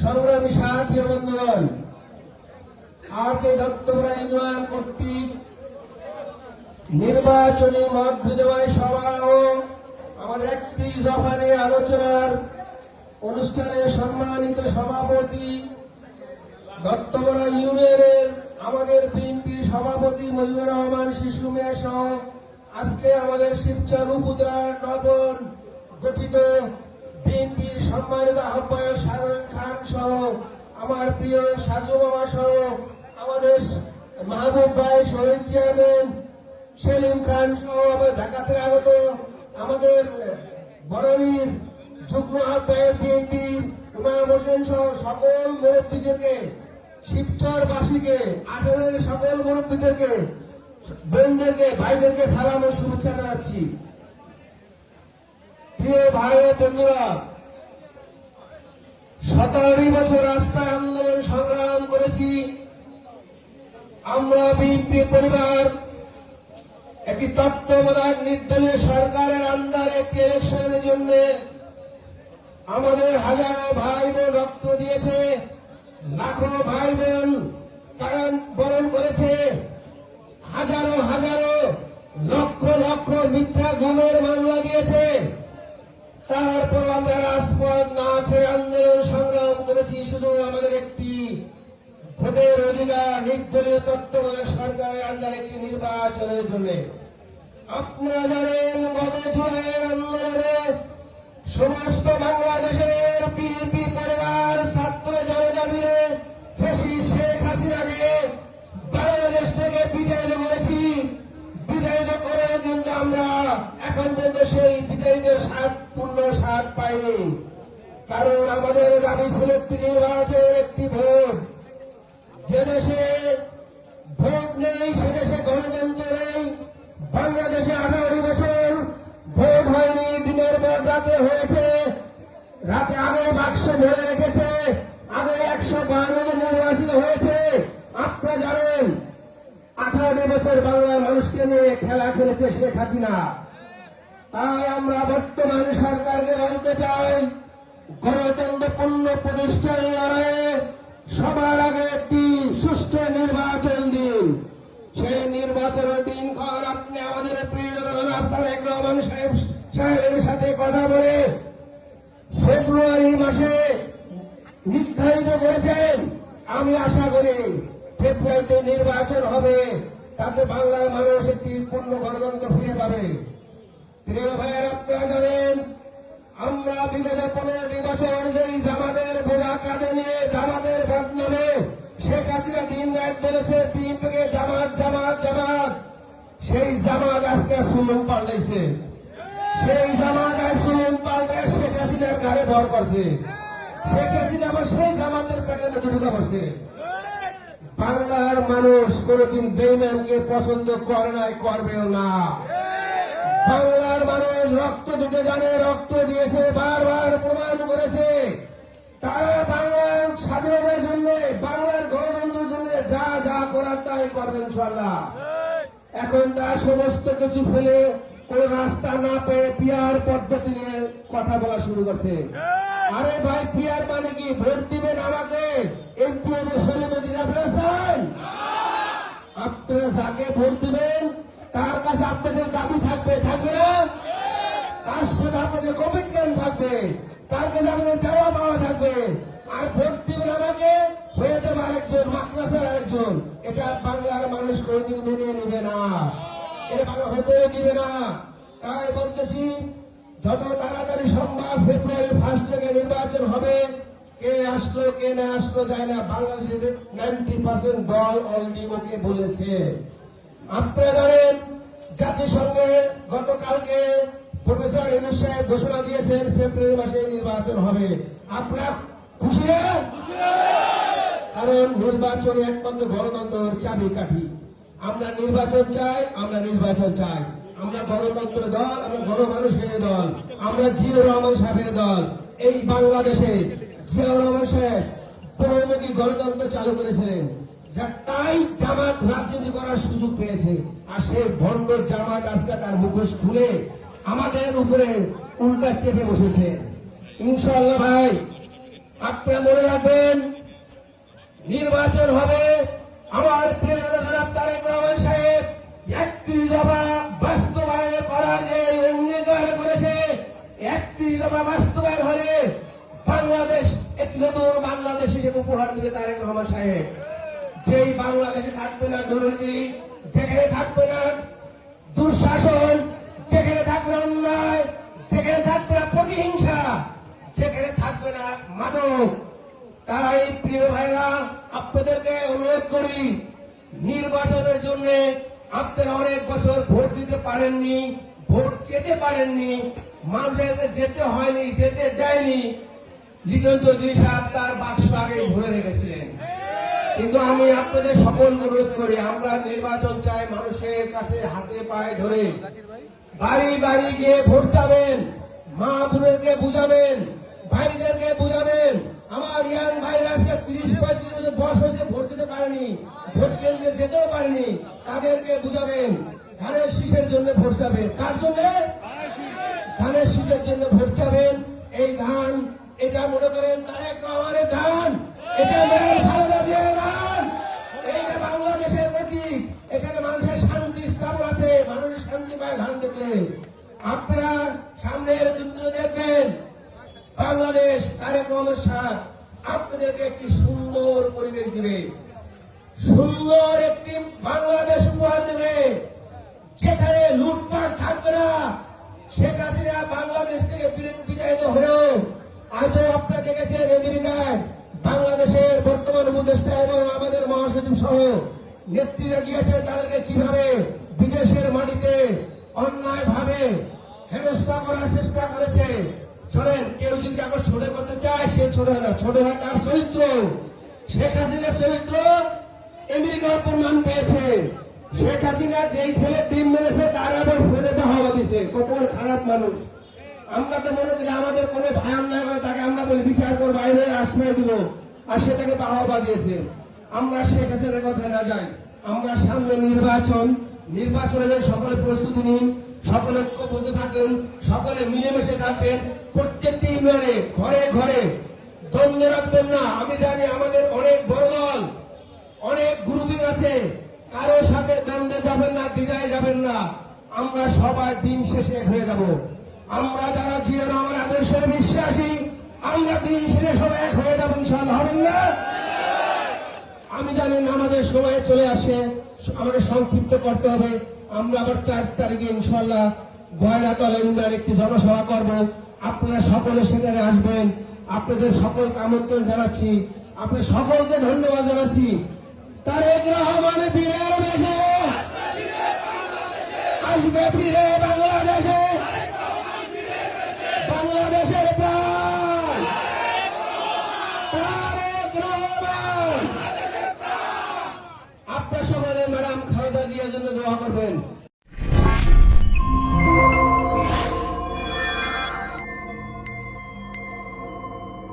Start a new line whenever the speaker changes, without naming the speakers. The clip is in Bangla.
সংগ্রামী সাথী বন্ধুগণ, আজ এই দত্তপুরা ইউনিয়ন কর্তৃক নির্বাচনী মত বিনিময় সভা ও আমাদের 31 দফা নিয়ে আলোচনার অনুষ্ঠানে সম্মানিত সভাপতি দত্তপুরা ইউনিয়নের আমাদের বিএনপির সভাপতি মুজিবুর রহমান শিশু মিয়া সহ আজকে আমাদের শিবচর উপজেলার নবন গঠিত বিএনপির সম্মানিত আহ্বায়ক সারন খান সহ আমার প্রিয় সাজু মামা সহ আমাদের মাহবুব ভাই শহীদ চেয়ারম্যান সেলিম খান সহ আমাদের ঢাকা থেকে আগত আমাদের বনানীর যুগ্ম আহ্বায়ক বিএনপি ইমাম হোসেন সহ সকল মুরব্বীদেরকে, শিবচরবাসীকে, 18 সকল মুরব্বীদেরকে, বোনদেরকে, ভাইদেরকে সালাম ও শুভেচ্ছা জানাচ্ছি। প্রিয় ভাই ও বন্ধুরা, 17 বছর রাস্তায় আন্দোলন সংগ্রাম করেছি। আমরা বিএনপি পরিবার একটি তত্ত্বাবধায়ক নির্দলীয় সরকারের আন্ডারে একটি ইলেকশনের জন্য আমাদের হাজারো ভাই বোন রক্ত দিয়েছে, লাখো ভাই বোন কারণ বরণ করেছে, হাজারো হাজারো লক্ষ লক্ষ মিথ্যা গুমের মামলা দিয়েছে। তারপর আমরা রাজপথ না ছেড়ে আন্দোলন সংগ্রাম করেছি শুধু আমাদের একটি ভোটের অধিকার, নির্দলীয় তত্ত্বাবধায়ক সরকারের আন্ডারে একটি নির্বাচনের জন্য। আপনারা জানেন গত জুলাইয়ের আন্দোলনে সমস্ত বাংলাদেশের বিএনপি পরিবার, ছাত্র জনতা মিলে ফ্যাসিস্ট শেখ হাসিনাকে বাংলাদেশ থেকে বিতাড়িত করেছি। বিতাড়িত করে কিন্তু আমরা এখন পর্যন্ত সেই বিতাড়িতের পূর্ণ স্বাদ পাইনি। কারণ আমাদের দাবি ছিল একটি নির্বাচনের একটি ভোট। যে দেশে ভোট নেই সে দেশে গণতন্ত্র নেই। বাংলাদেশে 18 বছর ভোট হয়নি, দিনের পর রাতে হয়েছে। রাতে আগে বাক্স ভরে রেখেছে, আগে 152 জন নির্বাচিত হয়েছে। আপনারা জানেন 18 বছর বাংলার মানুষকে নিয়ে খেলা খেলেছে শেখ হাসিনা। তাই আমরা বর্তমান সরকারকে বলতে চাই, গণতন্ত্র পূর্ণ প্রতিষ্ঠার লড়াইয়ে সবার আগে একটি সুষ্ঠু নির্বাচন দিন। সেই নির্বাচনের দিনক্ষণ আপনি আমাদের প্রিয় জনাব তারেক রহমান সাহেবের সাথে কথা বলে ফেব্রুয়ারি মাসে নির্ধারিত করেছেন। আমি আশা করি ফেব্রুয়ারিতে নির্বাচন হবে, তাতে বাংলার মানুষ একটি পূর্ণ গণতন্ত্র ফিরে পাবে। প্রিয় ভাইয়ের, আপনারা জানেন আমরা বিগত 15 বছর যেই জামাতের বোঝা কাঁধে নিয়ে জামাতের বদনামে শেখ হাসিনা দিন রাত বলেছে বিএনপিকে জামাত জামাত জামাত, সেই জামাত আজকে সুলুম পাল্টাইছে। সেই জামাত আজ সুলুম পাল্টে শেখ হাসিনার ঘাড়ে ভর করছে। শেখ হাসিনা আবার সেই জামাতের পেটের মধ্যে ঢুকে বসে। বাংলার মানুষ কোনদিন বেঈমানকে পছন্দ করে নাই, করবেও না। বাংলার মানুষ রক্ত দিতে জানে, রক্ত দিয়েছে, বারবার প্রমাণ করেছে। তারা বাংলার স্বাধীনতার জন্য, বাংলার গণতন্ত্রের জন্য যা যা করার তাই করবে ইনশাআল্লাহ। এখন তারা সমস্ত কিছু ফেলে কোন রাস্তা না পেয়ে পিয়ার পদ্ধতি নিয়ে কথা বলা শুরু করছে। আরে ভাই, পিয়ার মানে কি? ভোট দিবেন আমাকে, এমপি সেলিব্রিটি আপনারা চান? আপনারা যাকে ভোট দিবেন তার কাছে আপনাদের দাবি থাকবে, থাকবে না? তার সাথে আপনাদের কমিটমেন্ট থাকবে, তার কাছে আপনাদের চাওয়া পাওয়া থাকবে। আর ভোট দিবেন আমাকে, হয়ে যাবে আরেকজন, মাকড়াসার আরেকজন। এটা বাংলার মানুষ কোনদিন মেনে নেবে না, এটা বাংলা হতে দিবে না। তাই বলতেছি, যত তাড়াতাড়ি সম্ভব ফেব্রুয়ারি 1 থেকে নির্বাচন হবে। কে আসলো কে না আসলো যায় না, বাংলাদেশের 90% দল অলরেডি ওকে বলেছে। আপনারা জানেন জাতিসংঘে গতকালকে প্রফেসর ইউনূস সাহেব ঘোষণা দিয়েছেন ফেব্রুয়ারি মাসে নির্বাচন হবে। আপনারা খুশি না? কারণ নির্বাচনে একমাত্র গণতন্ত্রের চাবিকাঠি। আমরা নির্বাচন চাই, আমরা নির্বাচন চাই। আমরা গণতন্ত্র দল, আমরা গণমানুষের দল, আমরা জিয়াউর রহমান সাহেবের দল। এই বাংলাদেশে জিয়াউর রহমান সাহেব বহুমুখী গণতন্ত্র চালু করেছিলেন, যা তাই জামাত রাজনীতি করার সুযোগ পেয়েছে। আর সেই ভণ্ড জামাত আজকে তার মুখোশ খুলে আমাদের উপরে উল্টা চেপে বসেছে। ইনশাআল্লাহ ভাই, আপনারা মনে রাখবেন, নির্বাচন হবে। আমার প্রিয় জনাব তারেক রহমান সাহেব 31 দফা বাস্তবায়ন করার যে অঙ্গীকার করেছে, 31 দফা বাস্তবায়ন হলে বাংলাদেশ একটি নতুন বাংলাদেশ হিসেবে উপহার দেবে তারেক রহমান সাহেব। যেই বাংলাদেশে থাকবে না দুর্নীতি, যেখানে থাকবে না দুঃশাসন, যেখানে থাকবে না অন্যায়, যেখানে থাকবে না প্রতিহিংসা, যেখানে থাকবে না মাদক। তাই প্রিয় ভাইরা, আপনাদেরকে অনুরোধ করি, নির্বাচনের জন্য আপনারা অনেক বছর ভোট দিতে পারেননি, ভোট চেতে পারেননি, মানুষের যেতে হয়নি, যেতে দেয়নি। লিটন চৌধুরী সাহেব তার বাক্স আগে ভরে রেখেছিলেন। কিন্তু আমি আপনাদের সকলকে অনুরোধ করি, আমরা নির্বাচন চাই মানুষের কাছে হাতে পায়ে ধরে, বাড়ি বাড়ি গিয়ে ভোট চাবেন, মা বোনদেরকে বুঝাবেন, ভাইদেরকে বুঝাবেন। আমার ইয়াং ভাইরা আজকে 30-35 বছর বয়স হয়েছে, ভোট দিতে পারেনি, ভোট কেন্দ্রে যেতেও পারেনি, তাদেরকে বুঝাবেন ধানের শীষের জন্য ভোট চাবেন। কার জন্য? ধানের শীষের জন্য ভোট চাবেন। এই ধান, এটা মনে করেন তারেক রহমানের ধান, এটা খালেদা জিয়ার ধান, এইটা বাংলাদেশের প্রতীক। এখানে মানুষের শান্তি স্থাপন আছে, মানুষের শান্তি পায় ধান দেখলে। আপনারা সামনের দিনগুলো দেখবেন, বাংলাদেশ তারেক রহমান সাহেব আপনাদেরকে একটি সুন্দর পরিবেশ দিবে, সুন্দর একটি বাংলাদেশ উপহার দেবে, যেখানে লুটপাট থাকবে না। শেখ হাসিনা বাংলাদেশ থেকে বিতাড়িত হয়েও আজও আপনারা দেখেছেন আমেরিকায় বাংলাদেশের বর্তমান উপদেষ্টা এবং আমাদের মহাসচিব সহ নেত্রীরা গিয়েছে, তাদেরকে কিভাবে বিদেশের মাটিতে অন্যায় ভাবে হেনস্থা করার চেষ্টা করেছে। শোনেন, কেউ যদি কাগজ ছোট করতে চায়, সে ছোট হয় না, ছোট হয় তার চরিত্র। শেখ হাসিনার চরিত্র আমেরিকার প্রমাণ পেয়েছে। শেখ হাসিনা যেই ছেলে ডিম মেরেছে তার আবার ফেলে বাহবা দিছে, কত খারাপ মানুষ। আমরা তো মনে করি আমাদের কোনো ভাই অন্যায় করে তাকে আমরা বলি বিচার করবো, আইনের আশ্রয় দিব, আর সে তাকে বাহবা দিয়েছে। আমরা শেখ হাসিনার কথা না যাই, আমরা সামনে নির্বাচন, নির্বাচনের সকলে প্রস্তুতি নিন, সকলে ঐক্যবদ্ধ থাকুন, সকলে মিলেমিশে থাকবেন। প্রত্যেকটি ইউনিয়নে ঘরে ঘরে দ্বন্দ্ব রাখবেন না। আমি জানি আমাদের অনেক বড় দল, অনেক গ্রুপিং আছে, কারো সাথে দ্বন্দ্বে যাবেন না, দ্বিধায় যাবেন না। আমরা সবাই দিন শেষে এক হয়ে যাব। আমরা যারা জিয়াউর রহমান আদর্শে বিশ্বাসী, আমরা দিন শেষে সবাই এক হয়ে যাবো, ইনশাআল্লাহ। হবেন না? আমি জানি আমাদের সময় চলে আসে, আমাদের সংক্ষিপ্ত করতে হবে। আমরা আবার 4 তারিখে ইনশাআল্লাহ গয়রাতলা ইউনিয়নের একটি জনসভা করব। আপনারা সকলে সেখানে আসবেন। আপনাদের সকলকে আমন্ত্রণ জানাচ্ছি, আপনাদের সকলকে ধন্যবাদ জানাচ্ছি। তারেক রহমান বীরের বেশে আসবে ফিরে।